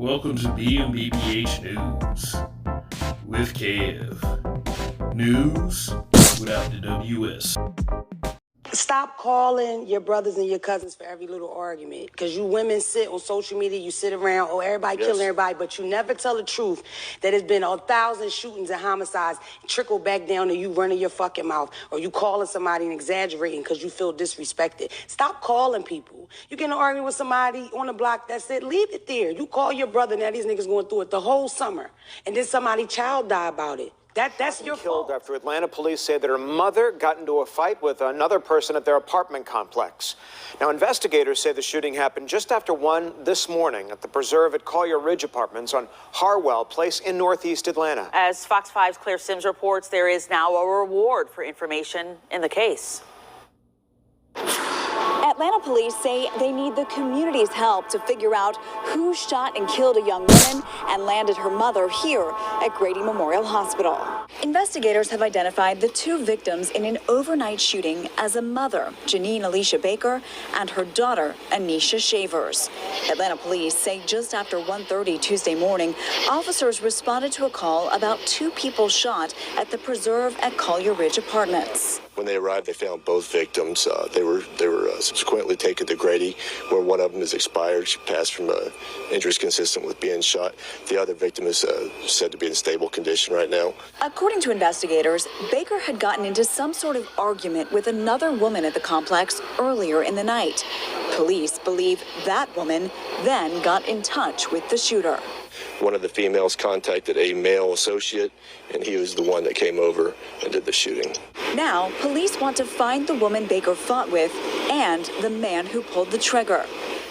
Welcome to BMBPH News with Kev. News without the WS. Stop calling your brothers and your cousins for every little argument. Because you women sit on social media, you sit around, everybody killing everybody, but you never tell the truth that it's been 1,000 shootings and homicides trickle back down to you running your fucking mouth or you calling somebody and exaggerating because you feel disrespected. Stop calling people. You get in an argument with somebody on the block, that's it, leave it there. You call your brother, now these niggas going through it the whole summer. And then somebody's child die about it. That's your fault. Killed after Atlanta police say that her mother got into a fight with another person at their apartment complex. Now, investigators say the shooting happened just after 1 this morning at the preserve at Collier Ridge Apartments on Harwell Place in Northeast Atlanta. As Fox 5's Claire Sims reports, there is now a reward for information in the case. Atlanta police say they need the community's help to figure out who shot and killed a young woman and landed her mother here at Grady Memorial Hospital. Investigators have identified the 2 victims in an overnight shooting as a mother, Janine Alicia Baker, and her daughter, Anisha Shavers. Atlanta police say just after 1:30 Tuesday morning, officers responded to a call about 2 people shot at the preserve at Collier Ridge Apartments. When they arrived, they found both victims. They were subsequently taken to Grady, where one of them is expired. She passed from injuries consistent with being shot. The other victim is said to be in stable condition right now. According to investigators, Baker had gotten into some sort of argument with another woman at the complex earlier in the night. Police believe that woman then got in touch with the shooter. One of the females contacted a male associate, and he was the one that came over and did the shooting. Now, police want to find the woman Baker fought with and the man who pulled the trigger.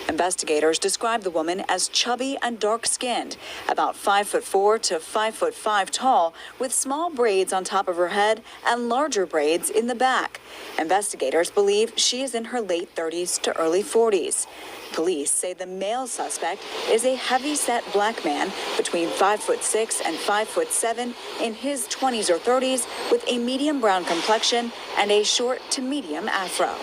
Investigators describe the woman as chubby and dark-skinned, about 5'4" to 5'5" tall, with small braids on top of her head and larger braids in the back. Investigators believe she is in her late 30s to early 40s. Police say the male suspect is a heavy-set black man between 5'6" and 5'7", in his 20s or 30s, with a medium brown complexion and a short to medium afro.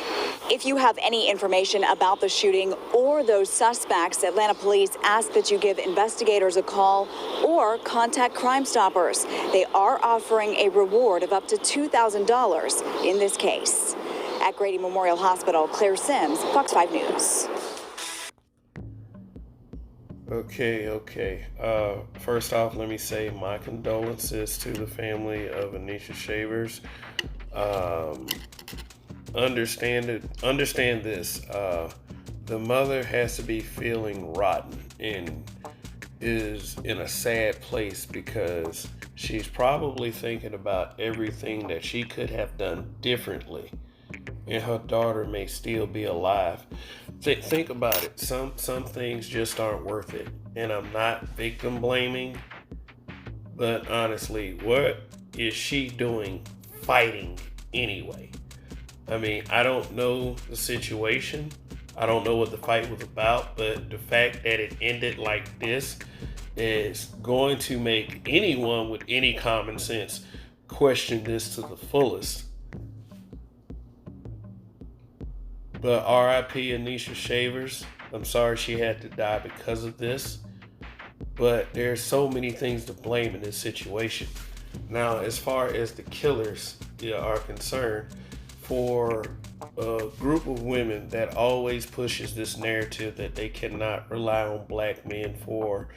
If you have any information about the shooting or those suspects, Atlanta police ask that you give investigators a call or contact Crime Stoppers. They are offering a reward of up to $2,000 in this case. At Grady Memorial Hospital, Claire Sims, Fox 5 News. Okay. First off, let me say my condolences to the family of Anisha Shavers. Understand this. The mother has to be feeling rotten and is in a sad place because she's probably thinking about everything that she could have done differently, and her daughter may still be alive. Think about it. Some things just aren't worth it. And I'm not victim blaming, but honestly, what is she doing fighting anyway? I mean, I don't know the situation. I don't know what the fight was about, but the fact that it ended like this is going to make anyone with any common sense question this to the fullest. But R.I.P. Anisha Shavers. I'm sorry she had to die because of this. But there's so many things to blame in this situation. Now, as far as the killers are concerned, for a group of women that always pushes this narrative that they cannot rely on black men for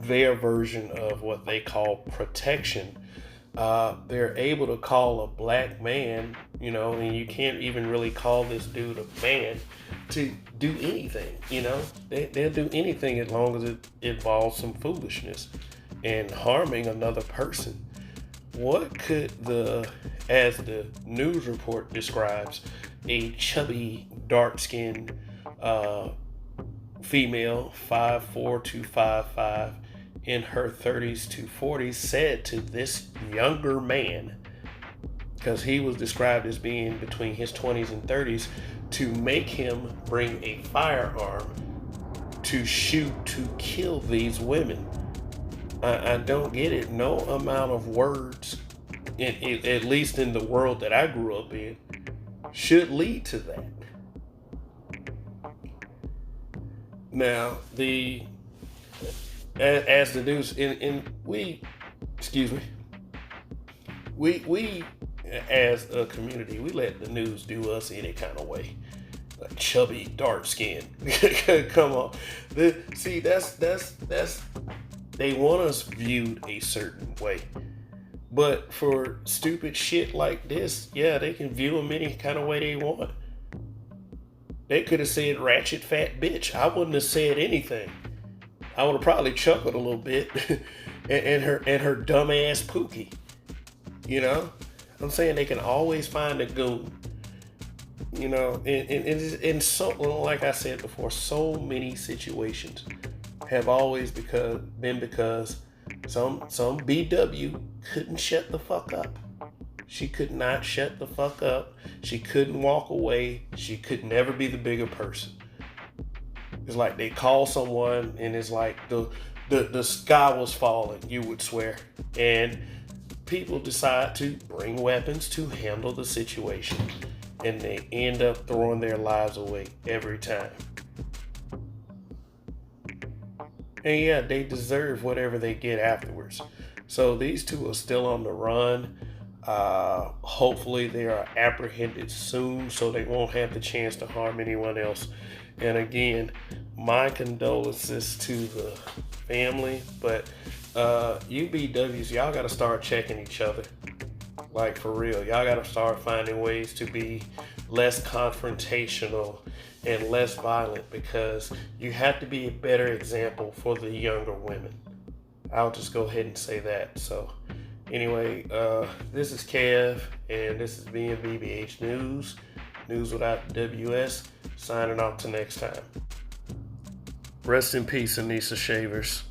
their version of what they call protection, they're able to call a black man, and you can't even really call this dude a man, to do anything, They'll do anything as long as it involves some foolishness and harming another person. What could as the news report describes, a chubby, dark-skinned female, 5'4" to 5'5", in her 30s to 40s, said to this younger man, because he was described as being between his 20s and 30s, to make him bring a firearm to shoot to kill these women. I don't get it. No amount of words, at least in the world that I grew up in, should lead to that. Now, the as the news, and we, excuse me, we as a community, we let the news do us any kind of way. Like chubby, dark skin. Come on. See, that's they want us viewed a certain way. But for stupid shit like this, yeah, they can view them any kind of way they want. They could have said ratchet fat bitch. I wouldn't have said anything. I would have probably chuckled a little bit. and her dumb ass Pookie. You know? I'm saying they can always find a goon. You know, and so, like I said before, so many situations have always been because some BW couldn't shut the fuck up. She could not shut the fuck up. She couldn't walk away. She could never be the bigger person. It's like they call someone and it's like the sky was falling, you would swear. And people decide to bring weapons to handle the situation. And they end up throwing their lives away every time. And yeah, they deserve whatever they get afterwards. So these two are still on the run. Hopefully they are apprehended soon so they won't have the chance to harm anyone else. And again, my condolences to the family. But you BWs, y'all got to start checking each other. Like, for real. Y'all got to start finding ways to be less confrontational and less violent, because you have to be a better example for the younger women. I'll just go ahead and say that. So anyway, this is Kev, and this is BBH News. News without the WS. Signing off till next time. Rest in peace, Anisha Shavers.